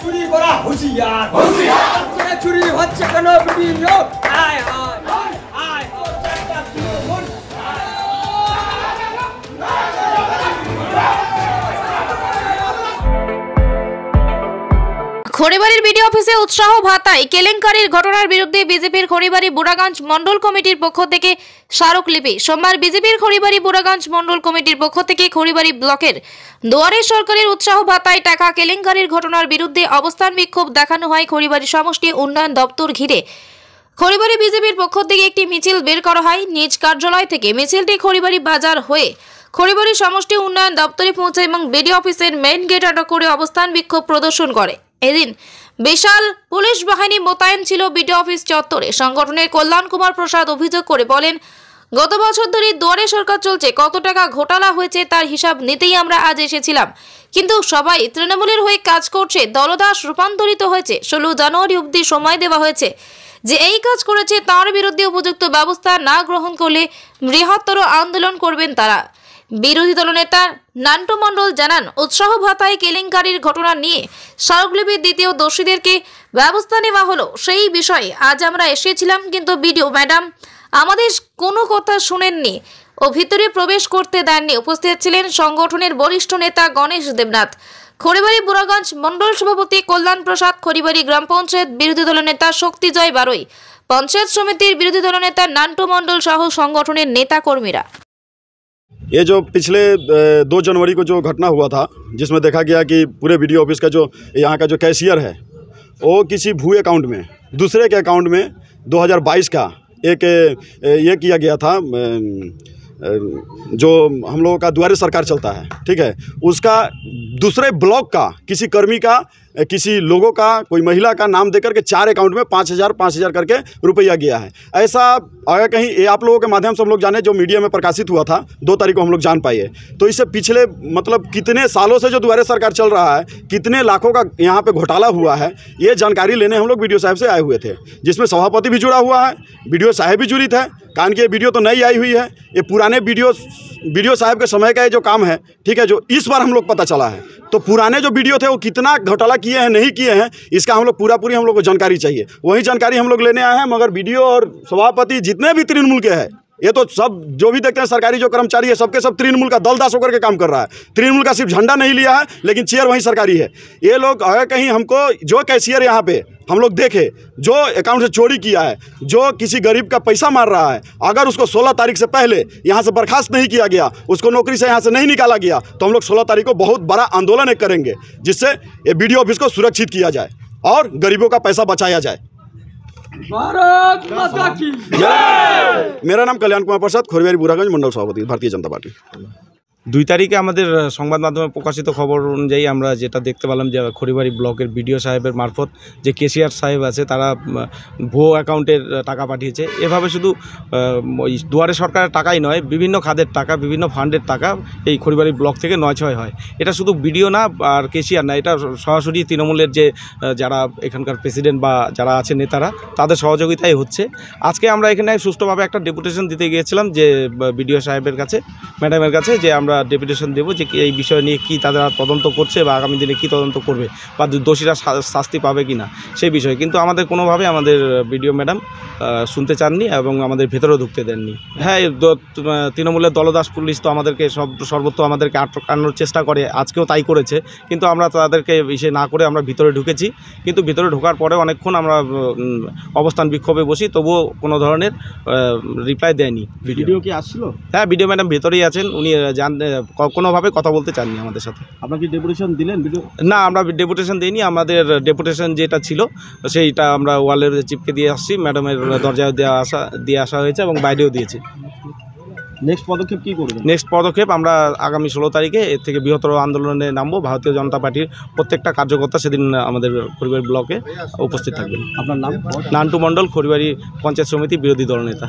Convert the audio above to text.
চুরি করা হুঁশিয়ার চুরি হচ্ছে কেন ভিডিও আয় আয় আয় খড়িবাড়ির বিডিও অফিসে উৎসাহ ভাতায় কেলেঙ্কারির ঘটনার বিরুদ্ধে বিজেপির খড়িবাড়ি বুড়াগঞ্জ মন্ডল কমিটির পক্ষ থেকে স্মারকলিপি। সোমবার বিজেপির খড়িবাড়ি বুড়াগঞ্জ মন্ডল কমিটির পক্ষ থেকে খড়িবাড়ি ব্লকের দুয়ারে সরকারের উৎসাহ ভাতায় টাকা কেলেঙ্কারির ঘটনার বিরুদ্ধে অবস্থান বিক্ষোভ দেখানো হয়। খড়িবাড়ি সমষ্টি উন্নয়ন দপ্তর ঘিরে খড়িবাড়ি বিজেপির পক্ষ থেকে একটি মিছিল বের করা হয়। নিজ কার্যালয় থেকে মিছিলটি খড়িবাড়ি বাজার হয়ে খড়িবাড়ি সমষ্টি উন্নয়ন দপ্তরে পৌঁছে এবং বিডিও অফিসের মেইন গেট আটক করে অবস্থান বিক্ষোভ প্রদর্শন করে। এদিন বিশাল পুলিশ বাহিনী মোতায়েন ছিল বিডিও অফিস চত্বরে। সংগঠনের কল্যাণ কুমার প্রসাদ অভিযোগ করে বলেন, গত বছর ধরে দুয়ারে সরকার চলছে, কত টাকা ঘোটালা হয়েছে তার হিসাব নিতেই আমরা আজ এসেছিলাম। কিন্তু সবাই তৃণমূলের হয়ে কাজ করছে, দলদাস রূপান্তরিত হয়েছে। 16 জানুয়ারি অবধি সময় দেওয়া হয়েছে, যে এই কাজ করেছে তার বিরুদ্ধে উপযুক্ত ব্যবস্থা না গ্রহণ করলে বৃহত্তর আন্দোলন করবেন তারা। বিরোধী দলনেতা নান্টু মণ্ডল জানান, উৎসাহ ভাতায় কেলেঙ্কারির ঘটনা নিয়ে স্মারকলিপির দ্বিতীয় দোষীদেরকে ব্যবস্থা নেওয়া হলো। সেই বিষয়ে আজ আমরা এসেছিলাম, কিন্তু বিডিও ম্যাডাম আমাদের কোনো কথা শুনেননি ও ভিতরে প্রবেশ করতে দেননি। উপস্থিত ছিলেন সংগঠনের বরিষ্ঠ নেতা গণেশ দেবনাথ, খড়িবাড়ি বুড়াগঞ্জ মন্ডল সভাপতি কল্যাণ প্রসাদ, খড়িবাড়ি গ্রাম পঞ্চায়েত বিরোধী দলনেতা শক্তিজয় বারোই, পঞ্চায়েত সমিতির বিরোধী দলনেতা নান্টু মণ্ডল সহ সংগঠনের নেতা কর্মীরা। ये जो पिछले 2 जनवरी को जो घटना हुआ था, जिसमें देखा गया कि पूरे बीडीओ ऑफिस का जो यहाँ का जो कैशियर है वो किसी भू अकाउंट में, दूसरे के अकाउंट में 2022 का एक ये किया गया था, जो हम लोगों का दुआरे सरकार चलता है, ठीक है, उसका दूसरे ब्लॉक का किसी कर्मी का, किसी लोगों का, कोई महिला का नाम देकर के 4 अकाउंट में 5,000 करके रुपया गया है। ऐसा अगर कहीं ये आप लोगों के माध्यम से हम लोग जाने, जो मीडिया में प्रकाशित हुआ था 2 तारीख को हम लोग जान पाए। तो इससे पिछले मतलब कितने सालों से जो दुआरे सरकार चल रहा है, कितने लाखों का यहाँ पे घोटाला हुआ है, ये जानकारी लेने हम लोग बीडीओ साहब से आए हुए थे, जिसमें सभापति भी जुड़ा हुआ है, बीडीओ साहब भी जुड़ित है। कारण कि ये वीडियो तो नई आई हुई है, ये पुराने बीडीओ साहब के समय का ये जो काम है, ठीक है, जो इस बार हम लोग पता चला है। तो पुराने जो वीडियो थे वो कितना घोटाला किए हैं, नहीं किए हैं, इसका हम लोग पूरी हम लोग को जानकारी चाहिए। वही जानकारी हम लोग लेने आए हैं। मगर बीडीओ और सभापति जितने भी तृणमूल के हैं, ये तो सब जो भी देखते हैं सरकारी जो कर्मचारी है, सबके सब तृणमूल का दलदास होकर के काम कर रहा है। तृणमूल का सिर्फ झंडा नहीं लिया है, लेकिन चेयर वही सरकारी है। ये लोग अगर कहीं हमको जो कैशियर यहाँ पे हम लोग देखे जो अकाउंट से चोरी किया है, जो किसी गरीब का पैसा मार रहा है, अगर उसको 16 तारीख से पहले यहाँ से बर्खास्त नहीं किया गया, उसको नौकरी से यहाँ से नहीं निकाला गया, तो हम लोग 16 तारीख को बहुत बड़ा आंदोलन करेंगे, जिससे ये बीडीओ ऑफिस को सुरक्षित किया जाए और गरीबों का पैसा बचाया जाए। भारत माता की जय। मेरा नाम कल्याण कुमार प्रसाद, खड़िबाड़ी बुढ़ागंज मंडल सभापति, भारतीय जनता पार्टी। 2 তারিখে আমাদের সংবাদ মাধ্যমে প্রকাশিত খবর অনুযায়ী আমরা যেটা দেখতে পেলাম যে খড়িবাড়ি ব্লকের বিডিও সাহেবের মারফত যে কেশিয়ার সাহেব আছে তারা ভুয়ো অ্যাকাউন্টের টাকা পাঠিয়েছে। এভাবে শুধু ওই দুয়ারে সরকারের টাকাই নয়, বিভিন্ন খাতের টাকা, বিভিন্ন ফান্ডের টাকা এই খড়িবাড়ি ব্লক থেকে 9-6 হয়। এটা শুধু বিডিও না আর কেশিয়ার না, এটা সরাসরি তৃণমূলের যে যারা এখানকার প্রেসিডেন্ট বা যারা আছে নেতারা, তাদের সহযোগিতাই হচ্ছে। আজকে আমরা এখানে সুষ্ঠুভাবে একটা ডেপুটেশন দিতে গিয়েছিলাম যে বিডিও সাহেবের কাছে, ম্যাডামের কাছে, যে আমরা ডেপুটেশন দেবো যে এই বিষয় নিয়ে কি তারা তদন্ত করছে বা আগামী দিনে কি তদন্ত করবে বা দোষীরা শাস্তি পাবে কি না সেই বিষয়ে। কিন্তু আমাদের কোনোভাবে আমাদের বিডিও ম্যাডাম শুনতে চাননি এবং আমাদের ভেতরেও ঢুকতে দেননি। হ্যাঁ, তৃণমূলের দলদাস পুলিশ তো আমাদেরকে সর্বত্র আমাদেরকে আটকানোর চেষ্টা করে, আজকেও তাই করেছে। কিন্তু আমরা তাদেরকে ইসে না করে আমরা ভিতরে ঢুকেছি। কিন্তু ভিতরে ঢোকার পরে অনেকক্ষণ আমরা অবস্থান বিক্ষোভে বসি, তবুও কোনো ধরনের রিপ্লাই দেয়নি। ভিডিও কি আসছিল? হ্যাঁ, বিডিও ম্যাডাম ভেতরেই আছেন, উনি কোনোভাবে কথা বলতে চাননি আমাদের সাথে। আপনার কি ডেপুটেশন দিলেন? না, আমরা ডেপুটেশন দিইনি। আমাদের ডেপুটেশন যেটা ছিল সেইটা আমরা ওয়ালের চিপকে দিয়ে আসছি, ম্যাডামের দরজায় দিয়ে আসা হয়েছে এবং বাইরেও দিয়েছি। নেক্সট পদক্ষেপ কী করবেন? নেক্সট পদক্ষেপ আমরা আগামী 16 তারিখে এর থেকে বৃহত্তর আন্দোলনে নামবো। ভারতীয় জনতা পার্টির প্রত্যেকটা কার্যকর্তা সেদিন আমাদের খড়িবাড়ি ব্লকে উপস্থিত থাকবেন। আপনার নাম? নান্টু মণ্ডল, খড়িবাড়ি পঞ্চায়েত সমিতি বিরোধী দলনেতা।